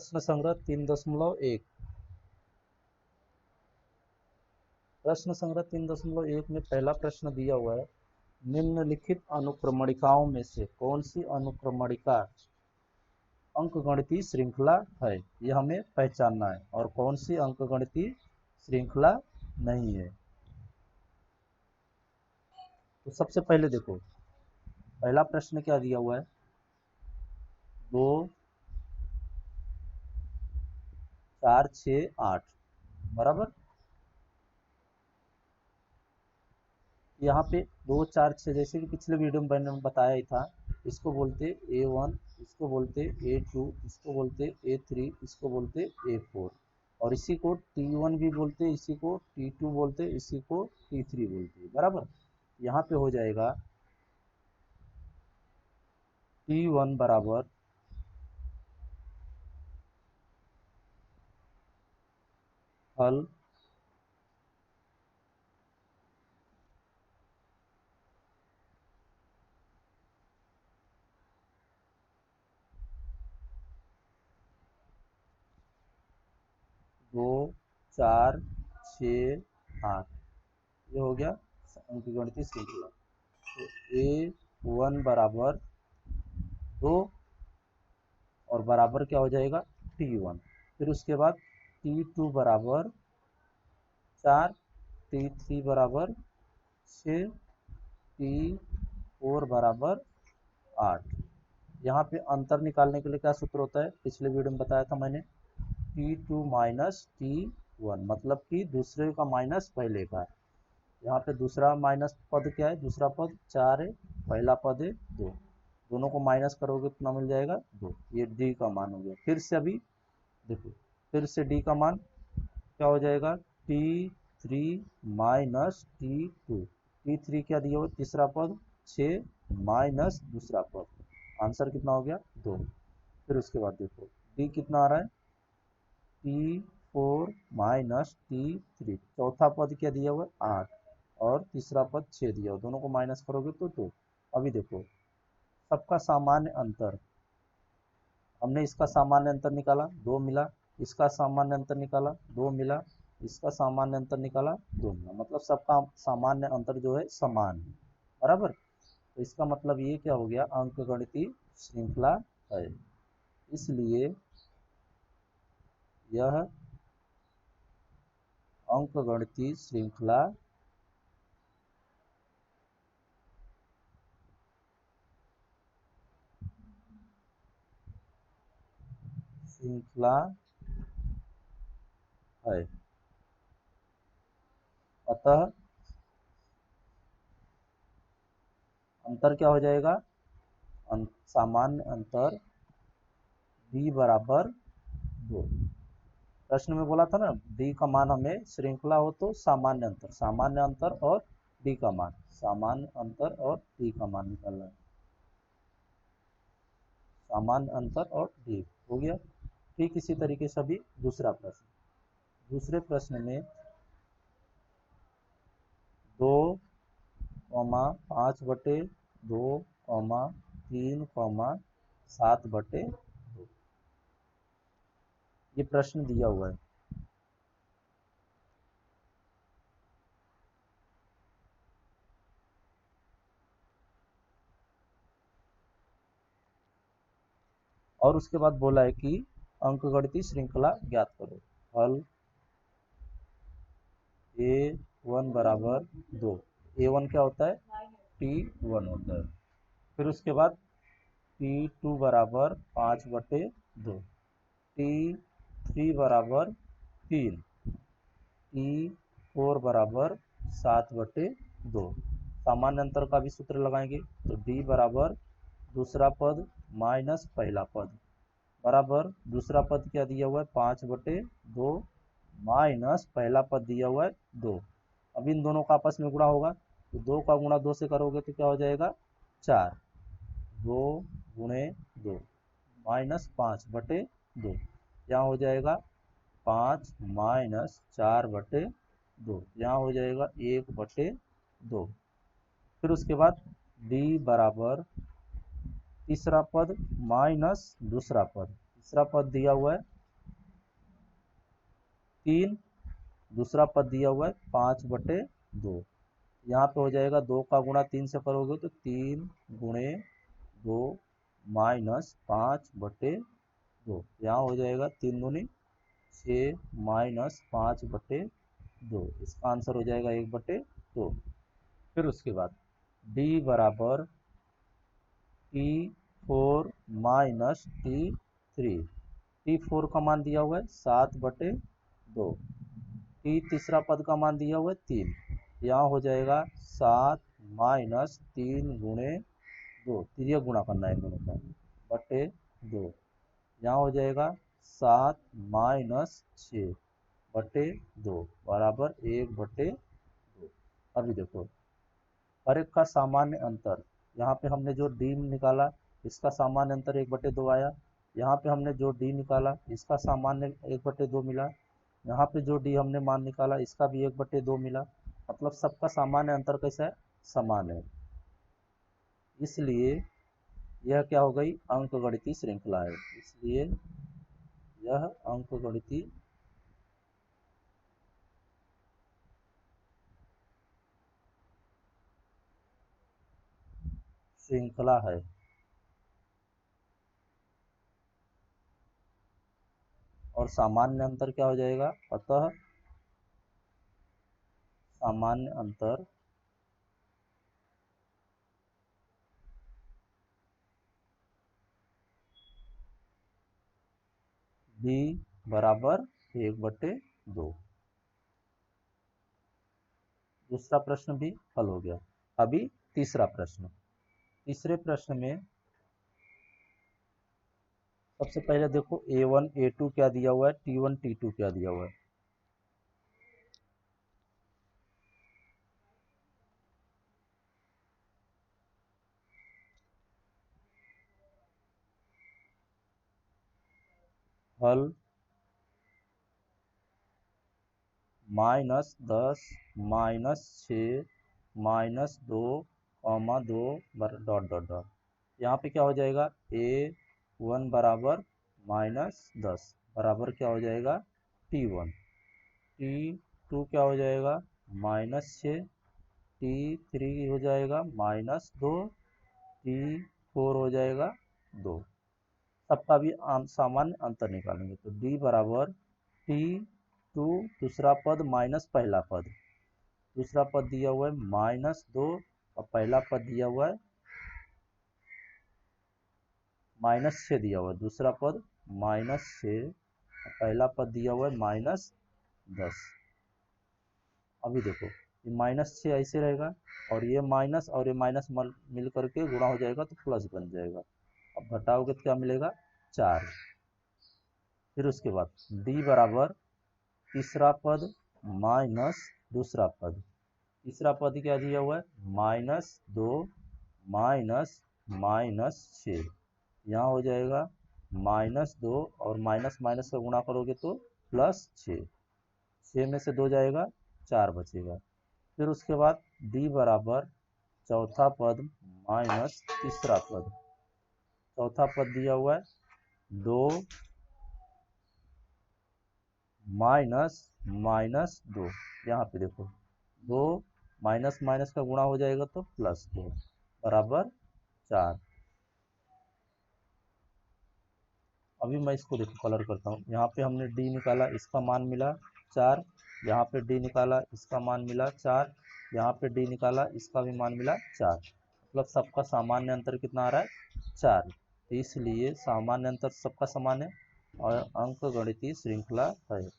प्रश्न संग्रह 3.1। प्रश्न संग्रह 3.1 में पहला प्रश्न दिया हुआ है, निम्नलिखित अनुक्रमणिकाओं में से कौन सी अनुक्रमणिका अंकगणितीय श्रृंखला है, यह हमें पहचानना है, और कौन सी अंकगणितीय श्रृंखला नहीं है। तो सबसे पहले देखो, पहला प्रश्न क्या दिया हुआ है, 2 4 6 8 बराबर। यहाँ पे 2 4 6 जैसे कि पिछले वीडियो में मैंने बताया ही था, इसको बोलते A1, इसको बोलते A2, इसको बोलते A3, इसको बोलते A4, और इसी को T1 भी बोलते, इसी को T2 बोलते, इसी को T3 बोलते, बराबर। यहाँ पे हो जाएगा T1 बराबर हल दो 4 6 8, ये हो गया अंकगणितीय श्रृंखला। तो A1 बराबर 2 और बराबर क्या हो जाएगा T1। फिर उसके बाद T2 बराबर 4, T3 बराबर 6, T4 बराबर 8। यहाँ पे अंतर निकालने के लिए क्या सूत्र होता है, पिछले वीडियो में बताया था मैंने, T2 माइनस T1, मतलब कि दूसरे का माइनस पहले का। यहाँ पे दूसरा माइनस पद क्या है, दूसरा पद 4 है, पहला पद है 2, दोनों को माइनस करोगे कितना मिल जाएगा 2। ये डी का मान हो गया। फिर से अभी देखो, फिर से डी का मान क्या हो जाएगा, T3 माइनस T2, T3 क्या दिया हुआ, तीसरा पद 6 माइनस दूसरा पद, आंसर कितना हो गया 2। फिर उसके बाद देखो डी कितना आ रहा है, T4 माइनस T3, चौथा पद क्या दिया हुआ है 8, और तीसरा पद 6 दिया हुआ, दोनों को माइनस करोगे तो 2। अभी देखो सबका सामान्य अंतर, हमने इसका सामान्य अंतर निकाला 2 मिला, इसका सामान्य अंतर निकाला 2 मिला, इसका सामान्य अंतर निकाला 2 मिला, मतलब सबका सामान्य अंतर जो है समान है, बराबर। तो इसका मतलब ये क्या हो गया, अंकगणितीय श्रृंखला है, इसलिए यह अंकगणितीय श्रृंखला है। अतः अंतर क्या हो जाएगा, सामान्य अंतर b बराबर 2। प्रश्न में बोला था ना, d का मान हमें श्रृंखला हो तो सामान्य अंतर और d का मान, सामान्य अंतर और d का मान निकालना है, सामान्य अंतर और d हो गया। ठीक इसी तरीके से अभी दूसरा प्रश्न, दूसरे प्रश्न में 2, 5/2, 3, 7/2, ये प्रश्न दिया हुआ है। और उसके बाद बोला है कि अंकगणितीय श्रृंखला ज्ञात करो। हल A1 बराबर 2, A1 क्या होता है, T1 होता है। फिर उसके बाद T2 बराबर 5/2, T3 बराबर 3, T4 बराबर 7/2। सामान्य अंतर का भी सूत्र लगाएंगे, तो D बराबर दूसरा पद माइनस पहला पद, बराबर दूसरा पद क्या दिया हुआ है 5/2 माइनस पहला पद दिया हुआ है 2। अब इन दोनों का आपस में गुणा होगा, तो 2 का गुणा 2 से करोगे तो क्या हो जाएगा 4, 2 गुणे 2 माइनस 5/2, यहाँ हो जाएगा 5 माइनस 4/2, यहाँ हो जाएगा 1/2। फिर उसके बाद d बराबर तीसरा पद माइनस दूसरा पद, तीसरा पद दिया हुआ है 3, दूसरा पद दिया हुआ है 5/2। यहाँ पे हो जाएगा 2 का गुणा 3 से करोगे तो 3 गुणे 2 माइनस 5/2। यहाँ हो जाएगा 3 दूनी 6 माइनस 5/2। इसका आंसर हो जाएगा 1/2। फिर उसके बाद d बराबर T4 माइनस T3। T4 का मान दिया हुआ है 7/2। तीसरा पद का मान दिया हुआ है 3। यहाँ हो जाएगा 7 माइनस 3 गुणे 2, तिर्यक गुणा करना है दोनों का, बटे 2। यहाँ हो जाएगा 7 माइनस 6/2 बराबर 1/2। अभी देखो हर एक का सामान्य अंतर, यहाँ पे हमने जो डी निकाला इसका सामान्य अंतर 1/2 आया। यहाँ पे हमने जो डी निकाला इसका सामान्य 1/2 मिला। यहाँ पे जो डी हमने मान निकाला इसका भी 1/2 मिला। मतलब सबका सामान्य अंतर कैसा है, समान है। इसलिए यह क्या हो गई, अंकगणितीय श्रृंखला है। इसलिए यह अंकगणितीय श्रृंखला है। और सामान्य अंतर क्या हो जाएगा, अतः सामान्य अंतर b बराबर 1/2। दूसरा प्रश्न भी हल हो गया। अभी तीसरा प्रश्न। तीसरे प्रश्न में सबसे पहले देखो a1 a2 क्या दिया हुआ है, t1 t2 क्या दिया हुआ है। हल -10 -6 -2 2 डॉट डॉट डॉट। यहाँ पे क्या हो जाएगा, a1 बराबर -10 बराबर क्या हो जाएगा t1। t2 क्या हो जाएगा -6। t3 हो जाएगा -2। t4 हो जाएगा 2। सबका भी सामान्य अंतर निकालेंगे तो d बराबर t2 दूसरा पद माइनस पहला पद। दूसरा पद दिया हुआ है -2 और पहला पद दिया हुआ है -6 दिया हुआ है। दूसरा पद -6 और पहला पद दिया हुआ है -10। अभी देखो ये -6 ऐसे रहेगा और ये माइनस और ये माइनस मिल करके गुणा हो जाएगा तो प्लस बन जाएगा। अब घटाओगे तो क्या मिलेगा 4। फिर उसके बाद d बराबर तीसरा पद माइनस दूसरा पद। तीसरा पद क्या दिया हुआ है -2 -6। यहाँ हो जाएगा -2 और माइनस माइनस का गुणा करोगे तो +6। 6 में से 2 जाएगा 4 बचेगा। फिर उसके बाद d बराबर चौथा पद माइनस तीसरा पद। चौथा पद दिया हुआ है 2 -2। यहाँ पे देखो 2 माइनस माइनस का गुणा हो जाएगा तो +2 बराबर 4। अभी मैं इसको देखो कलर करता हूँ। यहाँ पे हमने d निकाला इसका मान मिला 4। यहाँ पे d निकाला इसका मान मिला 4। यहाँ पे d निकाला इसका भी मान मिला 4। मतलब सबका सामान्य अंतर कितना आ रहा है 4। इसलिए सामान्य अंतर सबका समान है और अंकगणितीय श्रृंखला है।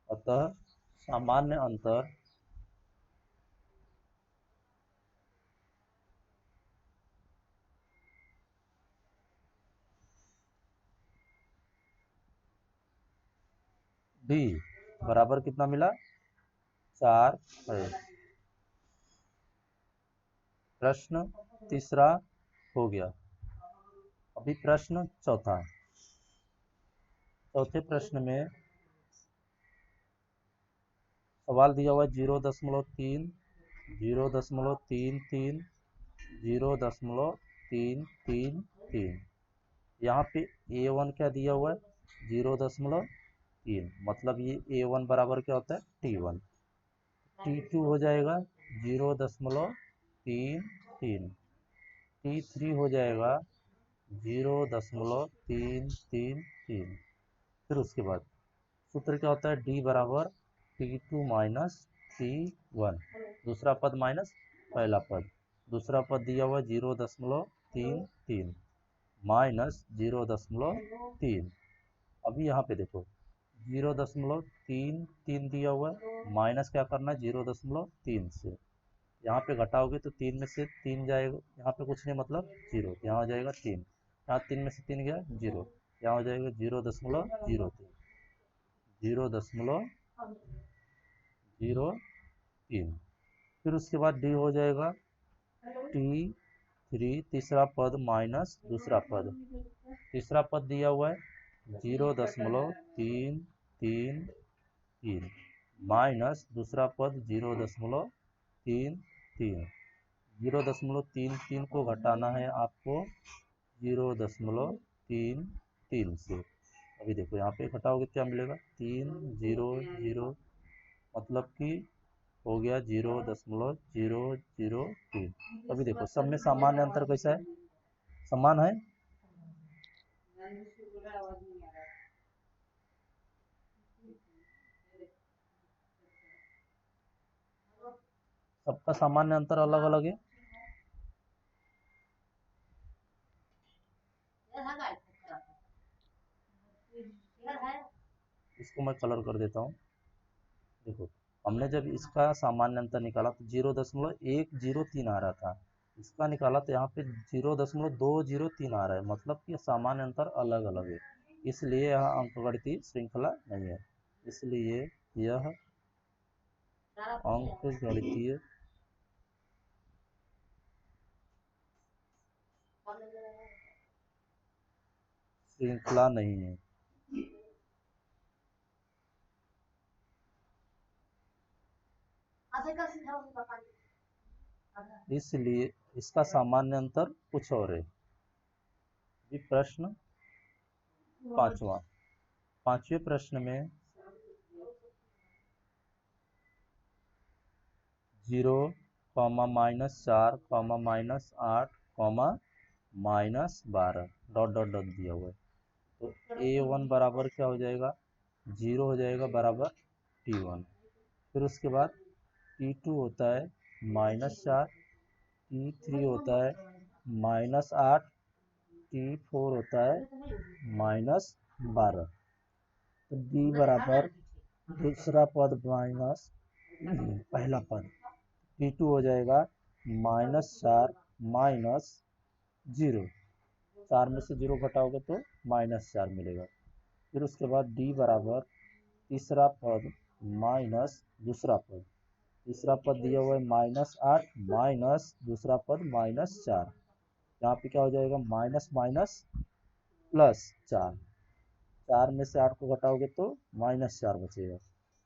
अतः सामान्य अंतर d बराबर कितना मिला 4 है। प्रश्न तीसरा हो गया। अभी प्रश्न चौथा। चौथे प्रश्न में सवाल दिया हुआ है 0.3 0.33, 0.333। यहाँ पे A1 क्या दिया हुआ है, 0.3, मतलब ये A1 बराबर क्या होता है, T1। T2 हो जाएगा 0.33, T3 हो जाएगा 0.333। फिर उसके बाद सूत्र क्या होता है, D बराबर T2 माइनस T1, दूसरा पद माइनस पहला पद, दूसरा पद दिया हुआ 0.33 माइनस 0.3। अभी यहाँ पे देखो 0.33 दिया हुआ है, माइनस क्या करना है 0.3 से, यहाँ पे घटाओगे तो 3 में से 3 जाएगा, यहाँ पे कुछ नहीं मतलब 0, यहाँ हो जाएगा 3, यहाँ 3 में से 3 गया 0, यहाँ हो जाएगा 0.03, 0.03। फिर उसके बाद डी हो जाएगा T3, तीसरा पद माइनस दूसरा पद, तीसरा पद दिया हुआ है 0.333 माइनस दूसरा पद 0.33, 0.33 को घटाना है आपको 0.33 से। अभी देखो यहाँ पे घटाओगे क्या मिलेगा, 300, मतलब कि हो गया 0.003। अभी देखो सब में सामान्य अंतर कैसा है, समान है। सबका सामान्य अंतर अलग अलग है। इसको मैं कलर कर देता हूँ। देखो हमने जब इसका सामान्य अंतर निकाला तो 0.103 आ रहा था, इसका निकाला तो यहाँ पे 0.203 आ रहा है, मतलब कि सामान्य अंतर अलग अलग है, इसलिए यह अंकगणितीय श्रृंखला नहीं है, इसलिए यह अंकगणितीय श्रृंखला नहीं है। इसलिए इसका सामान्य अंतर कुछ और है। ये प्रश्न पांचवा, पांचवें प्रश्न में 0, -4, -8, -12 डॉट डॉट डॉट दिया हुआ है, तो A1 बराबर क्या हो जाएगा, 0 हो जाएगा बराबर T1। फिर उसके बाद T2 होता है -4, T3 होता है -8, T4 होता है -12। तो D बराबर दूसरा पद माइनस पहला पद, T2 हो जाएगा -4 -0, 4 में से 0 घटाओगे तो -4 मिलेगा। फिर उसके बाद D बराबर तीसरा पद माइनस दूसरा पद, तीसरा पद दिया हुआ है -8 माइनस दूसरा पद -4, यहाँ पे क्या हो जाएगा माइनस माइनस प्लस 4, 4 में से 8 को घटाओगे तो -4 बचेगा।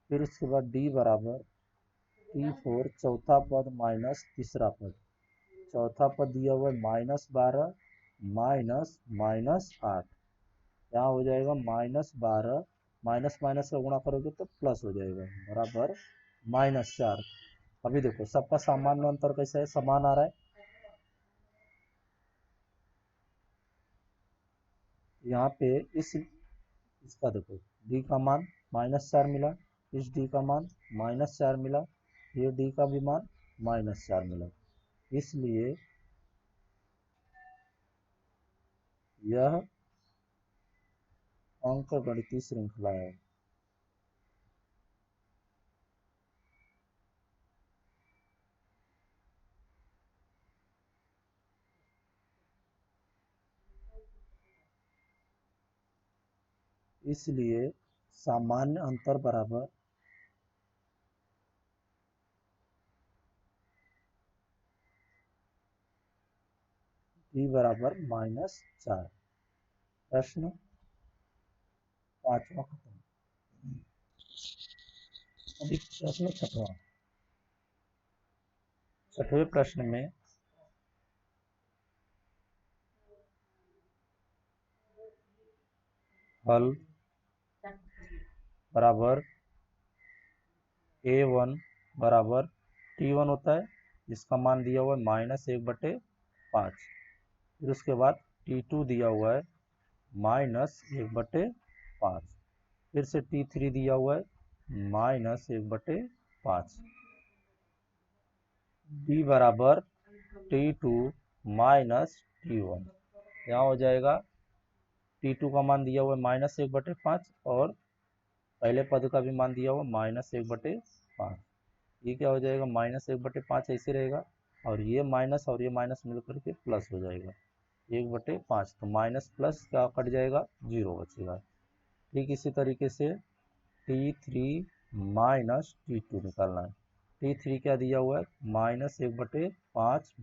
फिर उसके बाद D बराबर T4 चौथा पद माइनस तीसरा पद, चौथा पद दिया हुआ है -12 माइनस -8, यहाँ हो जाएगा -12, माइनस माइनस का गुणा करोगे तो प्लस हो जाएगा बराबर -4। अभी देखो सबका सामान्य अंतर कैसा है, समान आ रहा है। यहाँ पे इसका देखो D का मान -4 मिला, इस D का मान -4 मिला, ये D का भी मान -4 मिला, इसलिए यह अंकगणितीय श्रृंखला है। इसलिए सामान्य अंतर बराबर D बराबर -4। प्रश्न पांचवा खत्म। अभी प्रश्न छठवां, छठवें प्रश्न में हल बराबर a1 बराबर t1 होता है, जिसका मान दिया हुआ है -1/5। फिर उसके बाद t2 दिया हुआ है -1/5। फिर से t3 दिया हुआ है -1/5। d बराबर t2 माइनस t1। यहाँ हो जाएगा t2 का मान दिया हुआ है -1/5 और पहले पद का भी मान दिया हुआ -1/5। ये क्या हो जाएगा, -1/5 ऐसे रहेगा और ये माइनस मिल करके प्लस हो जाएगा 1/5। तो माइनस प्लस क्या कट जाएगा, 0 बचेगा। ठीक इसी तरीके से t3 माइनस t2 निकालना है। t3 क्या दिया हुआ है -1/5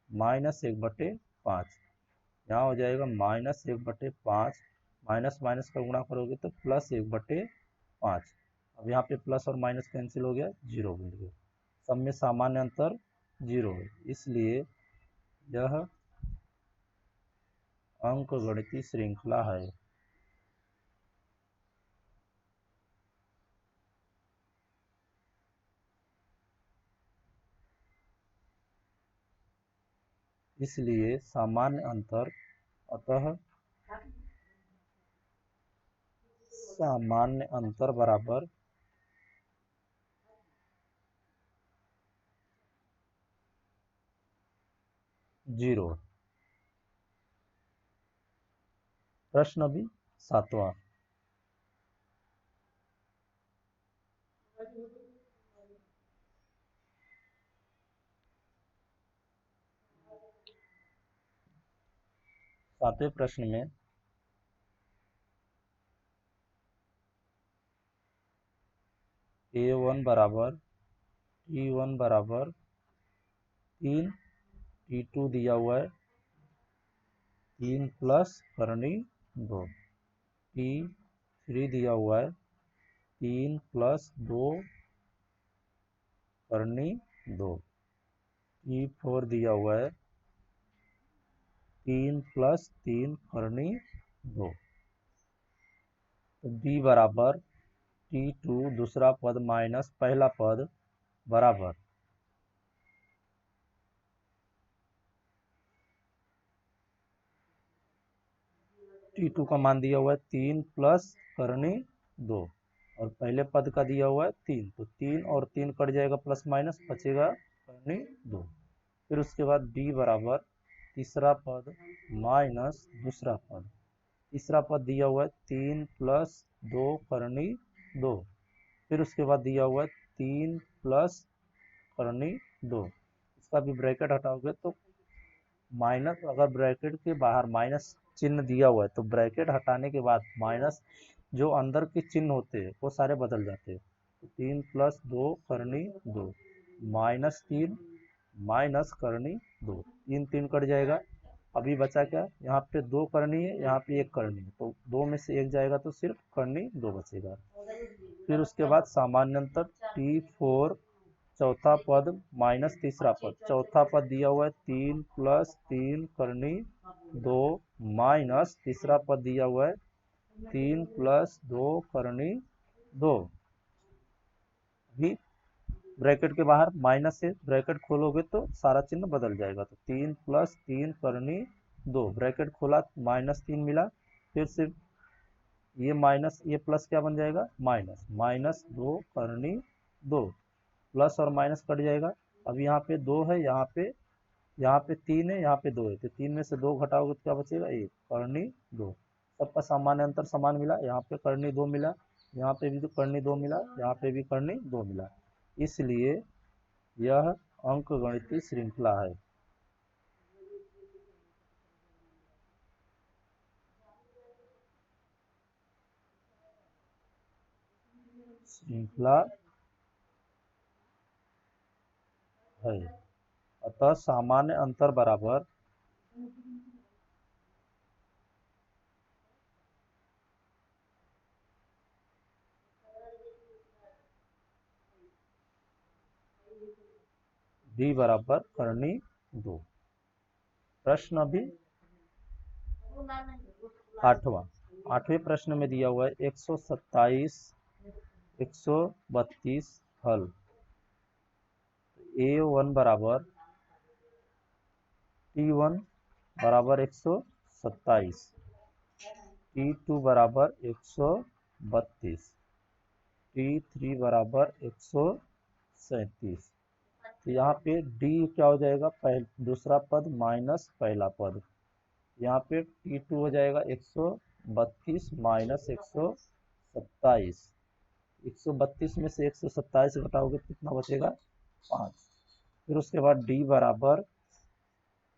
-1/5। यहाँ हो जाएगा -1/5, माइनस माइनस का गुणा करोगे तो +1/5। अब यहाँ पे प्लस और माइनस कैंसिल हो गया, 0 मिल गया। सब में सामान्य अंतर 0 है, इसलिए यह अंकगणितीय श्रृंखला है। इसलिए सामान्य अंतर, अतः सामान्य अंतर बराबर 0। प्रश्न अभी 7वां। सातवें प्रश्न में a1 बराबर t1 बराबर 3, t2 दिया हुआ है 3 प्लस करनी 2, t3 दिया हुआ है 3 प्लस 2 करनी 2, t4 दिया हुआ है 3 प्लस 3 करनी 2। तो b बराबर t2 दूसरा पद माइनस पहला पद बराबर t2 का मान दिया हुआ है 3 प्लस करनी 2 और पहले पद का दिया हुआ है 3, तो 3 और 3 कट जाएगा, प्लस माइनस बचेगा करनी 2। फिर उसके बाद b बराबर तीसरा पद माइनस दूसरा पद। तीसरा पद दिया हुआ है 3 प्लस 2 करनी 2। फिर उसके बाद दिया हुआ है 3 प्लस करनी 2। इसका भी ब्रैकेट हटाओगे तो माइनस, अगर ब्रैकेट के बाहर माइनस चिन्ह दिया हुआ है तो ब्रैकेट हटाने के बाद माइनस जो अंदर के चिन्ह होते हैं वो सारे बदल जाते हैं। तो 3 प्लस 2 करनी 2, -3 माइनस करनी 2, 3 3 कट जाएगा। अभी बचा क्या, यहाँ पे 2 करनी है, यहाँ पे 1 करनी है, तो 2 में से 1 जाएगा तो सिर्फ करनी 2 बचेगा। फिर उसके बाद सामान्य अंतर t4 चौथा पद माइनस तीसरा पद। चौथा पद दिया हुआ है 3 प्लस 3 करनी 2 माइनस तीसरा पद दिया हुआ है 3 प्लस 2 करनी 2। अभी ब्रैकेट के बाहर माइनस से ब्रैकेट खोलोगे तो सारा चिन्ह बदल जाएगा। तो 3 प्लस 3 करनी 2, ब्रैकेट खोला -3 मिला, फिर से ये माइनस ये प्लस क्या बन जाएगा, -2 करनी 2, प्लस और माइनस कट जाएगा। अब यहाँ पे 2 है, यहाँ पे 3 है, यहाँ पे 2 है, तो 3 में से 2 घटाओगे तो क्या बचेगा, 1 करनी 2। सबका सामान्य अंतर समान मिला, यहाँ पे करनी 2 मिला, यहाँ पे भी तो करनी 2 मिला, यहाँ पे भी करनी 2 मिला। इसलिए यह अंकगणितीय श्रृंखला है। श्रृंखला है, अतः सामान्य अंतर बराबर डी बराबर करनी 2। प्रश्न अभी 8वें प्रश्न में दिया हुआ है 127 132 हल। A1 बराबर T1 बराबर 127, T2 बराबर 132, T3 बराबर 137। तो यहाँ पे D क्या हो जाएगा, दूसरा पद माइनस पहला पद। यहाँ पे T2 हो जाएगा 132 माइनस 127। 132 में से 127 घटाओगे कितना बचेगा, 5। फिर उसके बाद D बराबर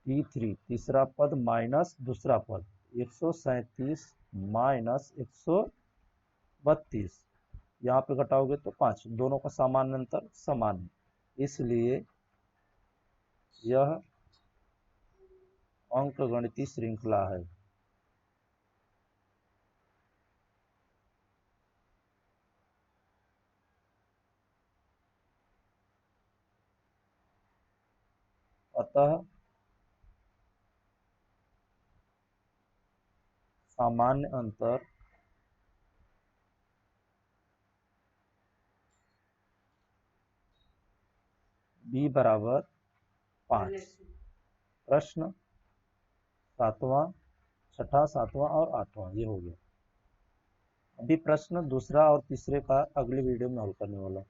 T3 तीसरा पद माइनस दूसरा पद 137 माइनस 132, यहाँ पे घटाओगे तो 5। दोनों का समान अंतर समान है, इसलिए यह अंकगणितीय श्रृंखला है। अतः सामान्य अंतर b बराबर 5। प्रश्न 7वां, 6ठा, 7वां और 8वां ये हो गया। अभी प्रश्न दूसरा और तीसरे का अगले वीडियो में हल करने वाला।